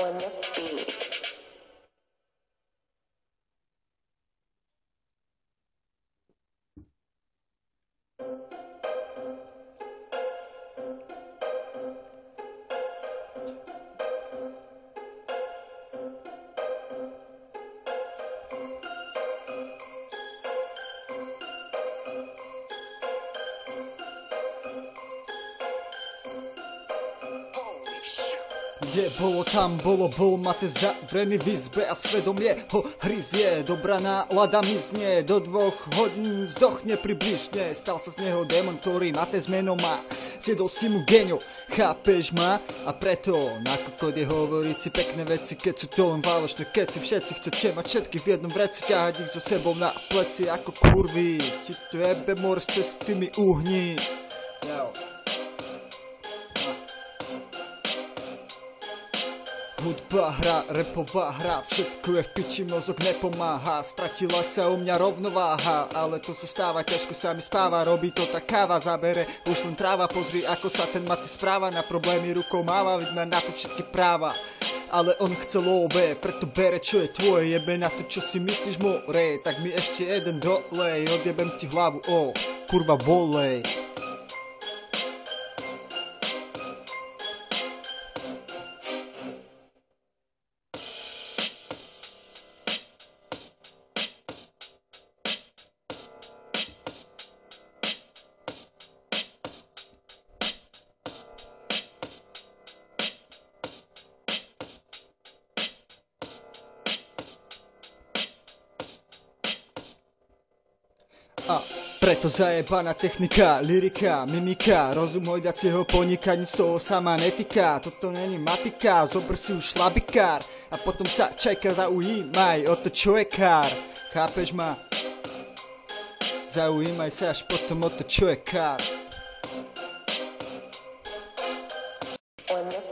on the beat. Kde bolo, tam bolo, bol máte zavrený v izbe a svedomie ho hryzie. Dobrá nálada mizne, do 2 hodín zdochne približne. Stal sa z neho démon, ktorý máte zmeno má. Zjedol si mu genio, chápeš ma? A preto na kokot je hovoriť si pekné veci, keď sú to len váločné keci. Všetci chcete mať všetky v jednom vreci, ťahať ich so sebou na pleci ako kurvy. Ti to jebe mor s cestými uhni. Hudba, hra, repová hra, všetko je v piči, mozog nepomáha. Stratila sa u mňa rovnováha, ale to sa stáva, ťažko sa mi spáva. Robí to tá káva, zabere už len tráva. Pozri, ako sa ten Maty správa, na problémy rukou máva, veď má na to všetky práva. Ale on chcel obe, preto bere čo je tvoje, jebe na to čo si myslíš more. Tak mi ešte jeden dolej, odjebem ti hlavu, kurva volej. A preto zajebaná technika, lyrika, mimika, rozum hojdacieho ponika, nič z toho sa ma netýka. Toto není matika, zobr si už šlabikár a potom sa čajka zaujímaj o to čo je kár. Chápeš ma? Zaujímaj sa až potom o to čo je kár. On the